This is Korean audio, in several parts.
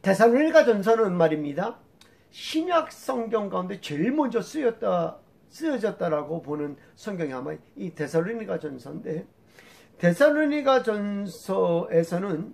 데살로니가전서는 말입니다, 신약 성경 가운데 제일 먼저 쓰여졌다라고 보는 성경이 아마 이 데살로니가전서인데, 데살로니가전서에서는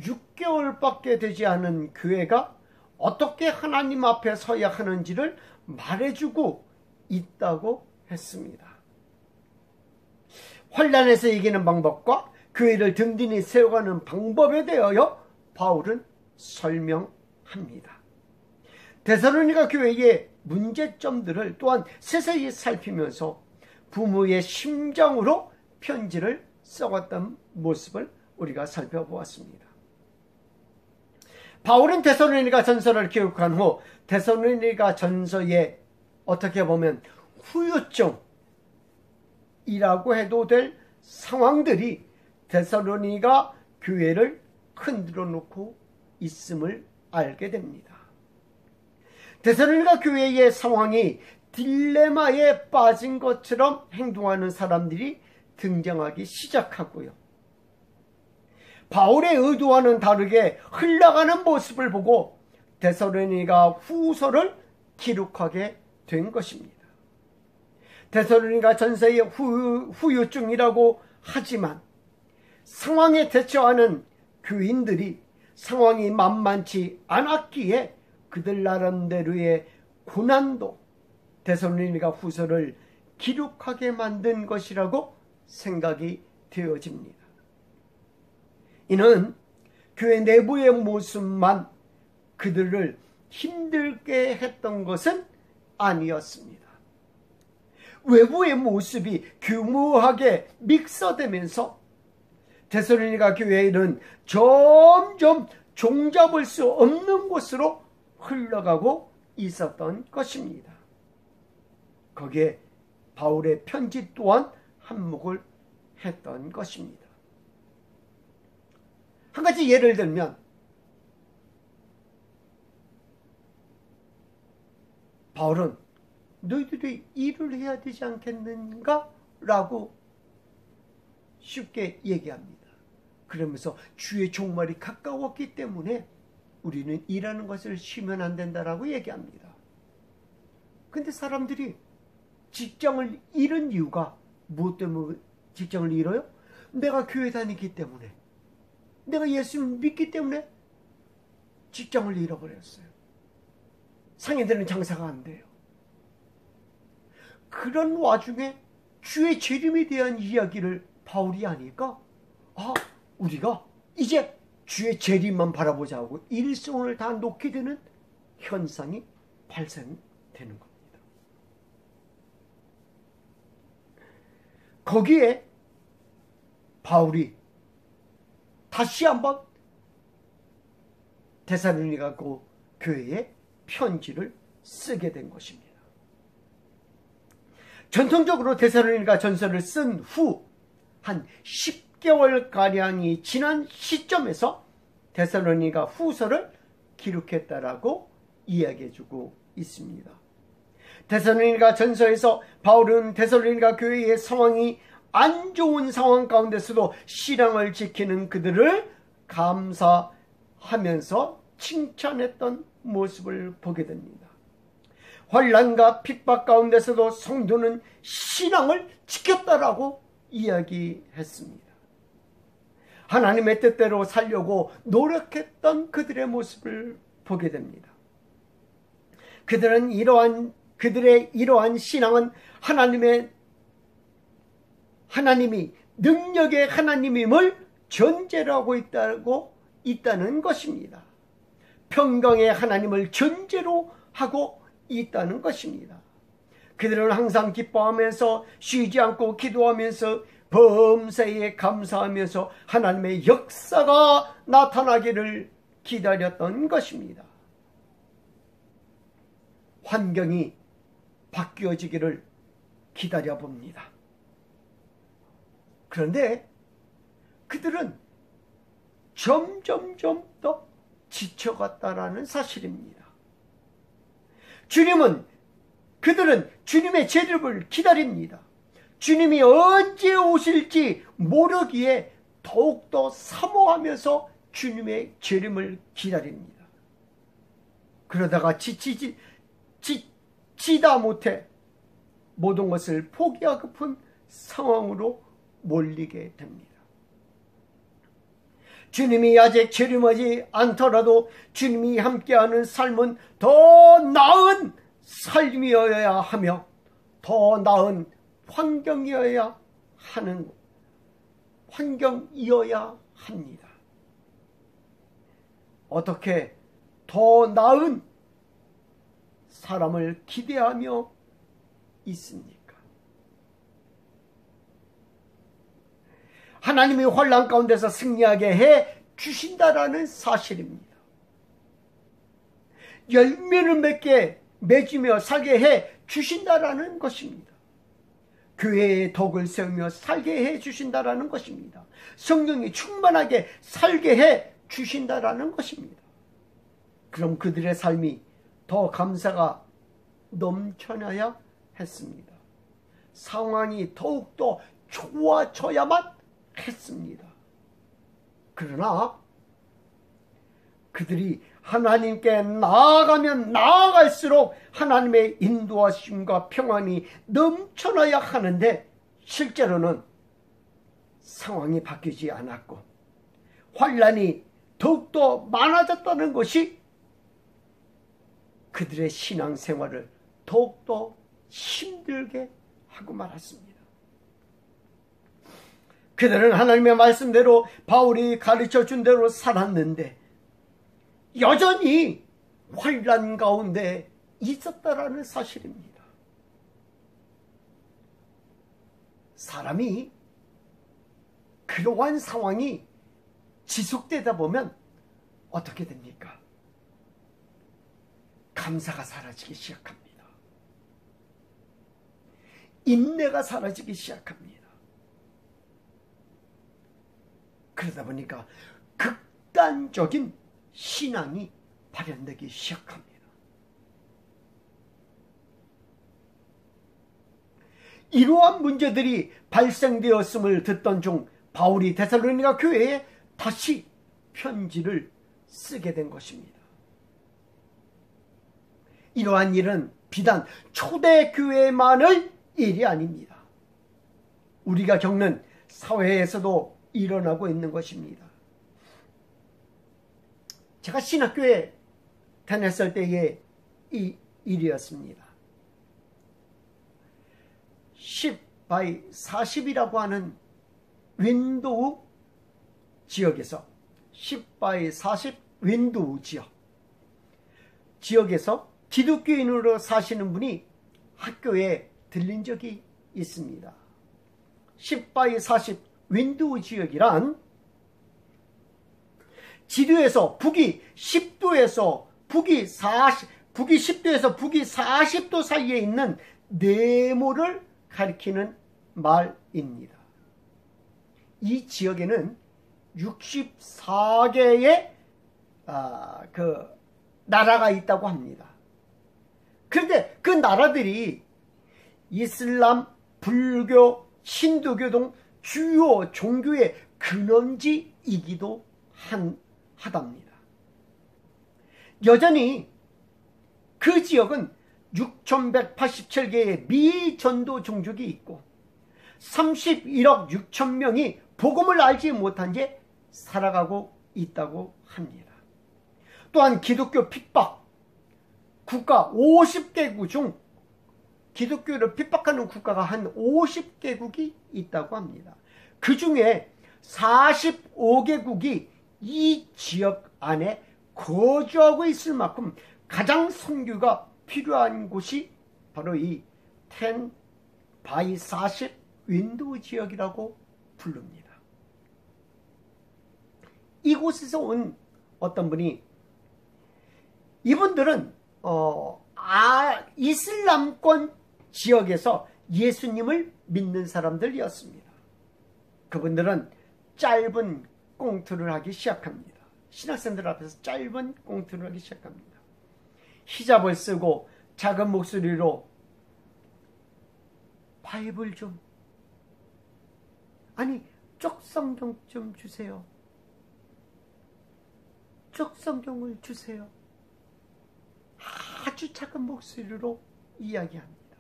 6개월밖에 되지 않은 교회가 어떻게 하나님 앞에 서야 하는지를 말해주고 있다고 했습니다. 환난에서 이기는 방법과 교회를 든든히 세워가는 방법에 대하여 바울은 설명합니다. 데살로니가 교회의 문제점들을 또한 세세히 살피면서 부모의 심정으로 편지를 써갔던 모습을 우리가 살펴보았습니다. 바울은 데살로니가 전서를 기록한 후 데살로니가 전서에 어떻게 보면 후유증이라고 해도 될 상황들이 데살로니가 교회를 흔들어 놓고 있음을 알게 됩니다. 데살로니가 교회의 상황이 딜레마에 빠진 것처럼 행동하는 사람들이 등장하기 시작하고요. 바울의 의도와는 다르게 흘러가는 모습을 보고 데살로니가 후서를 기록하게 된 것입니다. 데살로니가 전서의 후유증이라고 하지만 상황에 대처하는 교인들이 상황이 만만치 않았기에 그들 나름대로의 고난도 데살로니가 후서를 기록하게 만든 것이라고 생각이 되어집니다. 이는 교회 내부의 모습만 그들을 힘들게 했던 것은 아니었습니다. 외부의 모습이 교묘하게 믹서되면서 데살로니가 교회는 점점 종잡을 수 없는 곳으로 흘러가고 있었던 것입니다. 거기에 바울의 편지 또한 한몫을 했던 것입니다. 한 가지 예를 들면 바울은 너희들이 일을 해야 되지 않겠는가? 라고 쉽게 얘기합니다. 그러면서 주의 종말이 가까웠기 때문에 우리는 일하는 것을 쉬면 안 된다라고 얘기합니다. 근데 사람들이 직장을 잃은 이유가 무엇 때문에 직장을 잃어요? 내가 교회 다니기 때문에, 내가 예수를 믿기 때문에 직장을 잃어버렸어요. 상인들은 장사가 안 돼요. 그런 와중에 주의 재림에 대한 이야기를 바울이 하니까 우리가 이제 주의 재림만 바라보자 하고 일손을 다 놓게 되는 현상이 발생되는 겁니다. 거기에 바울이 다시 한번 데살로니가 교회에 편지를 쓰게 된 것입니다. 전통적으로 데살로니가 전서를 쓴 후 한 10개월가량이 지난 시점에서 데살로니가 후서를 기록했다라고 이야기해주고 있습니다. 데살로니가 전서에서 바울은 데살로니가 교회의 상황이 안 좋은 상황 가운데서도 신앙을 지키는 그들을 감사하면서 칭찬했던 모습을 보게 됩니다. 환난과 핍박 가운데서도 성도는 신앙을 지켰다라고 이야기했습니다. 하나님의 뜻대로 살려고 노력했던 그들의 모습을 보게 됩니다. 그들의 이러한 신앙은 하나님이 능력의 하나님임을 전제로 하고 있다는 것입니다. 평강의 하나님을 전제로 하고 있다는 것입니다. 그들은 항상 기뻐하면서 쉬지 않고 기도하면서 범사에 감사하면서 하나님의 역사가 나타나기를 기다렸던 것입니다. 환경이 바뀌어지기를 기다려봅니다. 그런데 그들은 점점점 더 지쳐갔다라는 사실입니다. 그들은 주님의 재림을 기다립니다. 주님이 언제 오실지 모르기에 더욱더 사모하면서 주님의 재림을 기다립니다. 그러다가 지치다 못해 모든 것을 포기하고픈 상황으로 몰리게 됩니다. 주님이 아직 재림하지 않더라도 주님이 함께하는 삶은 더 나은 삶이어야 하며 더 나은 환경이어야 합니다. 어떻게 더 나은 사람을 기대하며 있습니까? 하나님이 환난 가운데서 승리하게 해 주신다라는 사실입니다. 열매를 맺으며 살게 해 주신다라는 것입니다. 교회의 덕을 세우며 살게 해 주신다라는 것입니다. 성령이 충만하게 살게 해 주신다라는 것입니다. 그럼 그들의 삶이 더 감사가 넘쳐나야 했습니다. 상황이 더욱더 좋아져야만 했습니다. 그러나 그들이 하나님께 나아가면 나아갈수록 하나님의 인도하심과 평안이 넘쳐나야 하는데 실제로는 상황이 바뀌지 않았고 환난이 더욱더 많아졌다는 것이 그들의 신앙생활을 더욱더 힘들게 하고 말았습니다. 그들은 하나님의 말씀대로 바울이 가르쳐준 대로 살았는데 여전히 환난 가운데 있었다라는 사실입니다. 사람이 그러한 상황이 지속되다 보면 어떻게 됩니까? 감사가 사라지기 시작합니다. 인내가 사라지기 시작합니다. 그러다 보니까 극단적인 신앙이 발현되기 시작합니다. 이러한 문제들이 발생되었음을 듣던 중 바울이 데살로니가 교회에 다시 편지를 쓰게 된 것입니다. 이러한 일은 비단 초대교회만의 일이 아닙니다. 우리가 겪는 사회에서도 일어나고 있는 것입니다. 제가 신학교에 다녔을 때의 이 일이었습니다. 10x40이라고 하는 윈도우 지역에서 10x40 윈도우 지역에서 기독교인으로 사시는 분이 학교에 들린 적이 있습니다. 10x40 윈도우 지역이란 지도에서 북이 10도에서 북이 40도 사이에 있는 네모를 가리키는 말입니다. 이 지역에는 64개의 나라가 있다고 합니다. 그런데 그 나라들이 이슬람, 불교, 힌두교 등 주요 종교의 근원지이기도 하답니다. 여전히 그 지역은 6,187개의 미전도 종족이 있고 31억 6천 명이 복음을 알지 못한 채 살아가고 있다고 합니다. 또한 기독교 핍박 국가 50개국 중 기독교를 핍박하는 국가가 한 50개국이 있다고 합니다. 그 중에 45개국이 이 지역 안에 거주하고 있을 만큼 가장 선교가 필요한 곳이 바로 이 10x40 윈도우 지역이라고 부릅니다. 이곳에서 온 어떤 분이 이분들은 이슬람권 지역에서 예수님을 믿는 사람들이었습니다. 그분들은 짧은 꽁트를 하기 시작합니다. 신학생들 앞에서 짧은 꽁트를 하기 시작합니다. 히잡을 쓰고 작은 목소리로 바이블 좀, 아니 쪽 성경 좀 주세요. 쪽 성경을 주세요. 아주 작은 목소리로 이야기합니다.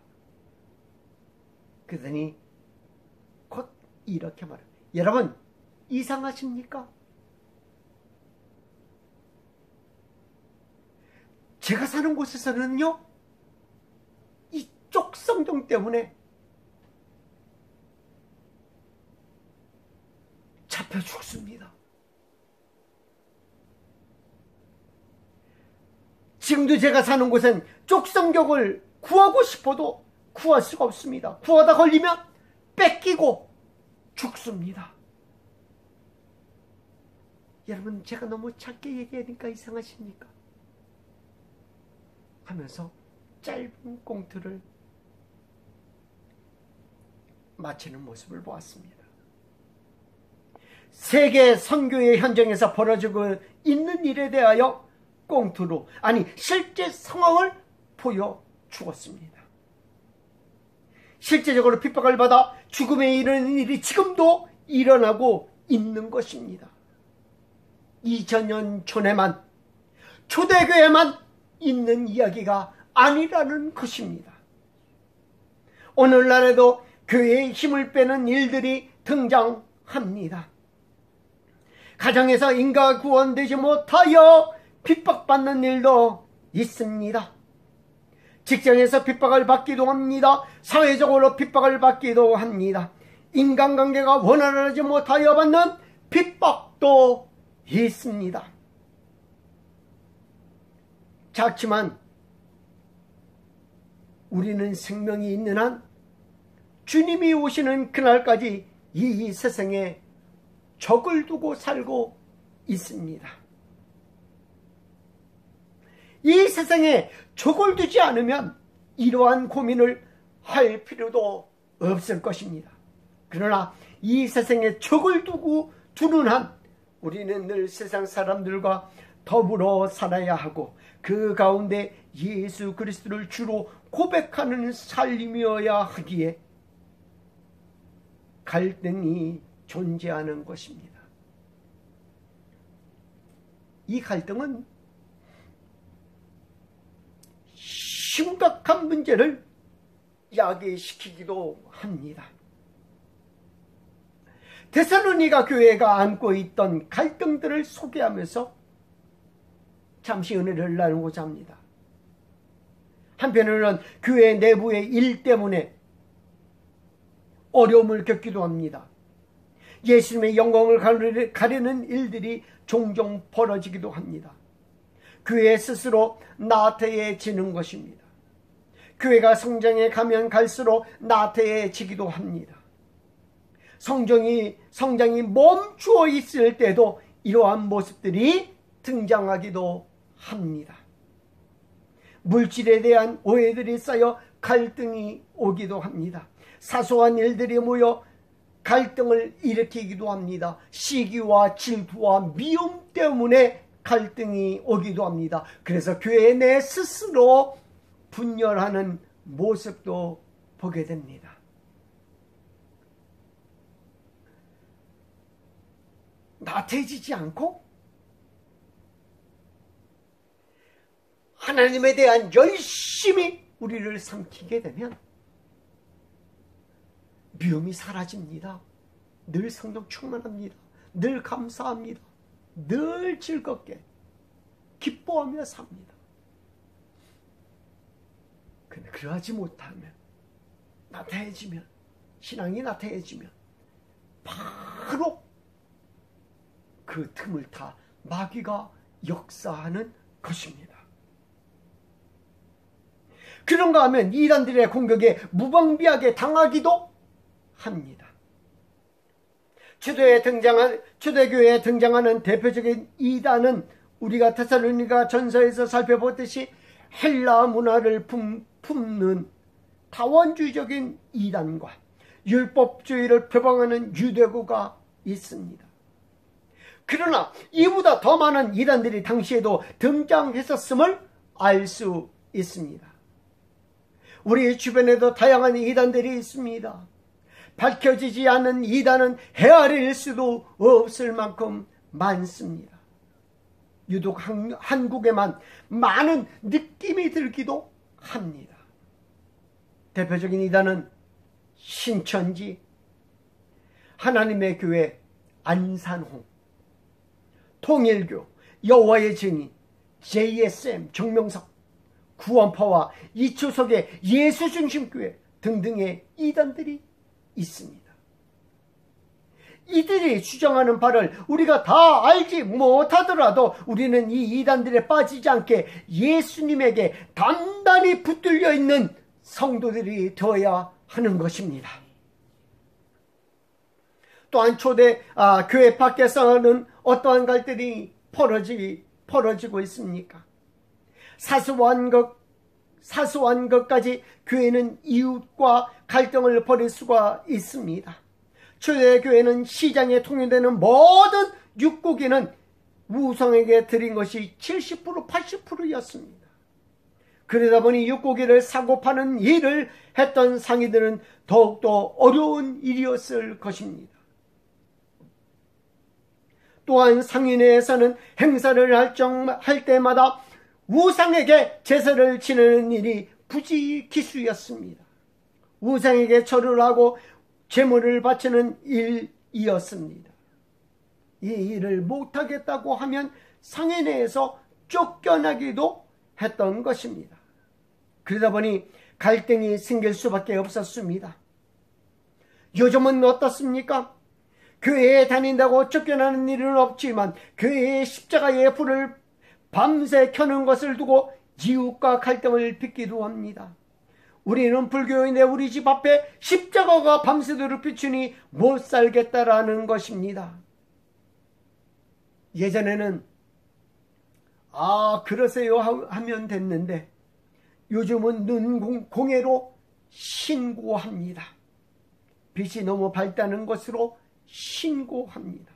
그러더니 곧 이렇게 말합니다. 여러분, 이상하십니까? 제가 사는 곳에서는요, 이쪽 성경 때문에 잡혀 죽습니다. 지금도 제가 사는 곳은 쪽성경을 구하고 싶어도 구할 수가 없습니다. 구하다 걸리면 뺏기고 죽습니다. 여러분, 제가 너무 작게 얘기하니까 이상하십니까? 하면서 짧은 꽁트를 마치는 모습을 보았습니다. 세계 선교의 현장에서 벌어지고 있는 일에 대하여 꽁트로, 아니 실제 상황을 보여주었습니다. 실제적으로 핍박을 받아 죽음에 이르는 일이 지금도 일어나고 있는 것입니다. 2000년 전에만, 초대교회만 있는 이야기가 아니라는 것입니다. 오늘날에도 교회의 힘을 빼는 일들이 등장합니다. 가정에서 인가 구원되지 못하여 핍박받는 일도 있습니다. 직장에서 핍박을 받기도 합니다. 사회적으로 핍박을 받기도 합니다. 인간관계가 원활하지 못하여 받는 핍박도 있습니다. 작지만 우리는 생명이 있는 한 주님이 오시는 그날까지 이 세상에 적을 두고 살고 있습니다. 이 세상에 적을 두지 않으면 이러한 고민을 할 필요도 없을 것입니다. 그러나 이 세상에 적을 두는 한 우리는 늘 세상 사람들과 더불어 살아야 하고 그 가운데 예수 그리스도를 주로 고백하는 삶이어야 하기에 갈등이 존재하는 것입니다. 이 갈등은 심각한 문제를 야기시키기도 합니다. 데살로니가 교회가 안고 있던 갈등들을 소개하면서 잠시 은혜를 나누고자 합니다. 한편으로는 교회 내부의 일 때문에 어려움을 겪기도 합니다. 예수님의 영광을 가리는 일들이 종종 벌어지기도 합니다. 교회 스스로 나태해지는 것입니다. 교회가 성장해 가면 갈수록 나태해지기도 합니다. 성장이 멈추어 있을 때도 이러한 모습들이 등장하기도 합니다. 물질에 대한 오해들이 쌓여 갈등이 오기도 합니다. 사소한 일들이 모여 갈등을 일으키기도 합니다. 시기와 질투와 미움 때문에 갈등이 오기도 합니다. 그래서 교회 내 스스로 분열하는 모습도 보게 됩니다. 나태해지지 않고 하나님에 대한 열심히 우리를 삼키게 되면 미움이 사라집니다. 늘 성령 충만합니다. 늘 감사합니다. 늘 즐겁게 기뻐하며 삽니다. 근데 그러하지 못하면, 나태해지면, 신앙이 나태해지면 바로 그 틈을 타 마귀가 역사하는 것입니다. 그런가 하면 이단들의 공격에 무방비하게 당하기도 합니다. 초대교회에 등장하는 대표적인 이단은 우리가 데살로니가 전서에서 살펴보듯이 헬라 문화를 품는 다원주의적인 이단과 율법주의를 표방하는 유대교가 있습니다. 그러나 이보다 더 많은 이단들이 당시에도 등장했었음을 알 수 있습니다. 우리 주변에도 다양한 이단들이 있습니다. 밝혀지지 않은 이단은 헤아릴 수도 없을 만큼 많습니다. 유독 한국에만 많은 느낌이 들기도 합니다. 대표적인 이단은 신천지, 하나님의 교회 안산홍, 통일교, 여호와의 증인, JSM 정명석, 구원파와 이초석의 예수중심교회 등등의 이단들이 있습니다. 이들이 주장하는 바를 우리가 다 알지 못하더라도 우리는 이 이단들에 빠지지 않게 예수님에게 단단히 붙들려 있는 성도들이 되어야 하는 것입니다. 또한 교회 밖에서는 어떠한 갈등이 벌어지고 있습니까? 사소한 것까지 교회는 이웃과 갈등을 벌일 수가 있습니다. 초대교회는 시장에 통용되는 모든 육고기는 우상에게 드린 것이 70% 80%였습니다. 그러다 보니 육고기를 사고 파는 일을 했던 상인들은 더욱더 어려운 일이었을 것입니다. 또한 상인회에서는 행사를 할 때마다 우상에게 제사를 지내는 일이 부지기수였습니다. 우상에게 절을 하고 제물을 바치는 일이었습니다. 이 일을 못하겠다고 하면 상인회에서 쫓겨나기도 했던 것입니다. 그러다 보니 갈등이 생길 수밖에 없었습니다. 요즘은 어떻습니까? 교회에 다닌다고 쫓겨나는 일은 없지만 교회의 십자가의 불을 밤새 켜는 것을 두고 이웃과 갈등을 빚기도 합니다. 우리는 불교인데 우리 집 앞에 십자가가 밤새도록 비추니 못 살겠다라는 것입니다. 예전에는 그러세요 하면 됐는데 요즘은 눈공해로 신고합니다. 빛이 너무 밝다는 것으로 신고합니다.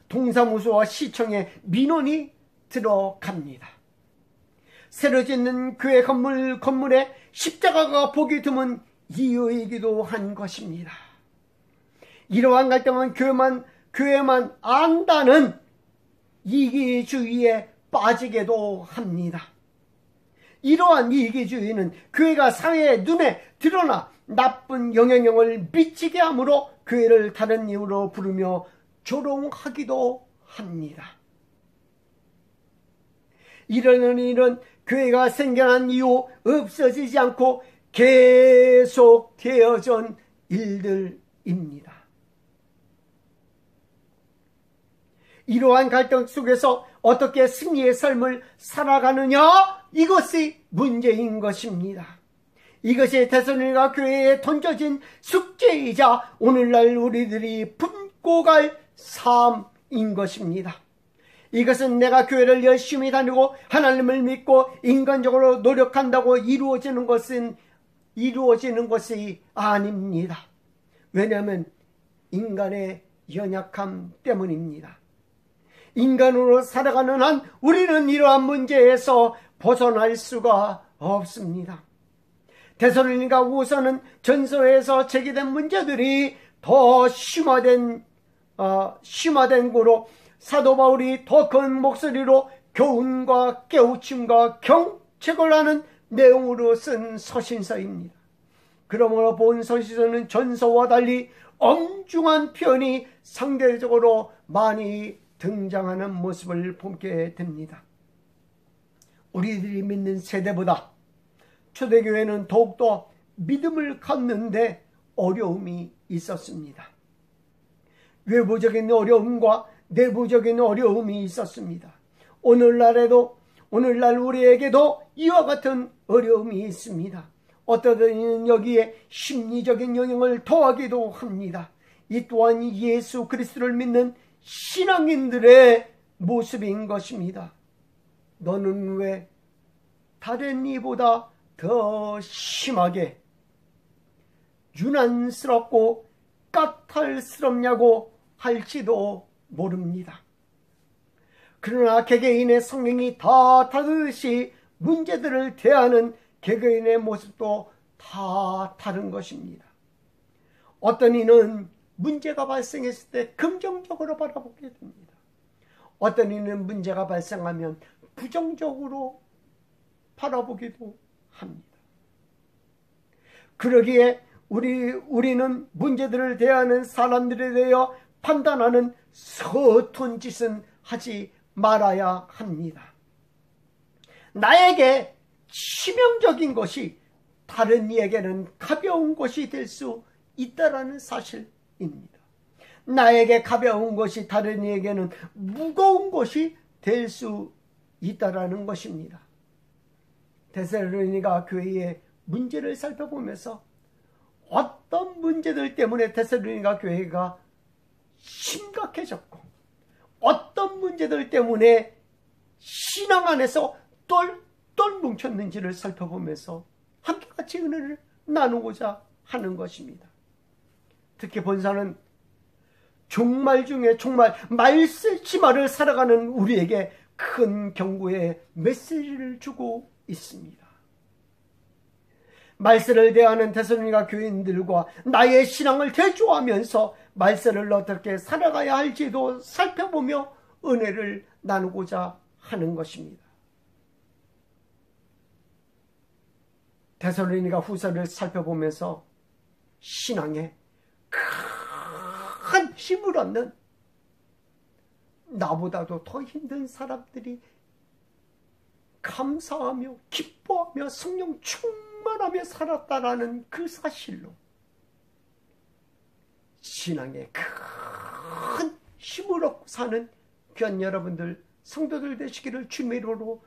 동사무소와 시청에 민원이 들어갑니다. 새로 짓는 교회 건물에 십자가가 보기 드문 이유이기도 한 것입니다. 이러한 갈등은 교회만 안다는 이기주의에 빠지게도 합니다. 이러한 이기주의는 교회가 사회의 눈에 드러나 나쁜 영향력을 미치게 하므로 교회를 다른 이유로 부르며 조롱하기도 합니다. 이런 일은 교회가 생겨난 이후 없어지지 않고 계속 되어진 일들입니다. 이러한 갈등 속에서 어떻게 승리의 삶을 살아가느냐, 이것이 문제인 것입니다. 이것이 데살로니가 교회에 던져진 숙제이자 오늘날 우리들이 품고 갈 삶인 것입니다. 이것은 내가 교회를 열심히 다니고 하나님을 믿고 인간적으로 노력한다고 이루어지는 것이 아닙니다. 왜냐하면 인간의 연약함 때문입니다. 인간으로 살아가는 한 우리는 이러한 문제에서 벗어날 수가 없습니다. 데살로니가 후서는 전서에서 제기된 문제들이 더 심화된 고로 사도 바울이 더 큰 목소리로 교훈과 깨우침과 경책을 하는 내용으로 쓴 서신서입니다. 그러므로 본 서신서는 전서와 달리 엄중한 표현이 상대적으로 많이 등장하는 모습을 보게 됩니다. 우리들이 믿는 세대보다 초대교회는 더욱더 믿음을 갖는데 어려움이 있었습니다. 외부적인 어려움과 내부적인 어려움이 있었습니다. 오늘날 우리에게도 이와 같은 어려움이 있습니다. 어떤 이는 여기에 심리적인 영향을 더하기도 합니다. 이 또한 예수 그리스도를 믿는 신앙인들의 모습인 것입니다. 너는 왜 다른 이보다 더 심하게 유난스럽고 까탈스럽냐고 할지도 모릅니다. 그러나 개개인의 성향이 다 다르듯이 문제들을 대하는 개개인의 모습도 다 다른 것입니다. 어떤 이는 문제가 발생했을 때 긍정적으로 바라보게 됩니다. 어떤 이는 문제가 발생하면 부정적으로 바라보기도 합니다. 그러기에 우리는 문제들을 대하는 사람들에 대하여 판단하는 서툰 짓은 하지 말아야 합니다. 나에게 치명적인 것이 다른 이에게는 가벼운 것이 될 수 있다라는 사실입니다. 나에게 가벼운 것이 다른 이에게는 무거운 것이 될 수 있다라는 것입니다. 데살로니가 교회의 문제를 살펴보면서 어떤 문제들 때문에 데살로니가 교회가 심각해졌고 어떤 문제들 때문에 신앙 안에서 똘똘 뭉쳤는지를 살펴보면서 함께 같이 은혜를 나누고자 하는 것입니다. 특히 본사는 종말 중에 종말 말세치마를 살아가는 우리에게 큰 경고의 메시지를 주고 있습니다. 말세를 대하는 데살로니가 교인들과 나의 신앙을 대조하면서 말세를 어떻게 살아가야 할지도 살펴보며 은혜를 나누고자 하는 것입니다. 데살로니가 후서를 살펴보면서 신앙에 큰 힘을 얻는 나보다도 더 힘든 사람들이 감사하며 기뻐하며 성령 충만하며 살았다라는 그 사실로 신앙에 큰 힘을 얻고 사는 귀한 여러분들 성도들 되시기를 주님의 이름으로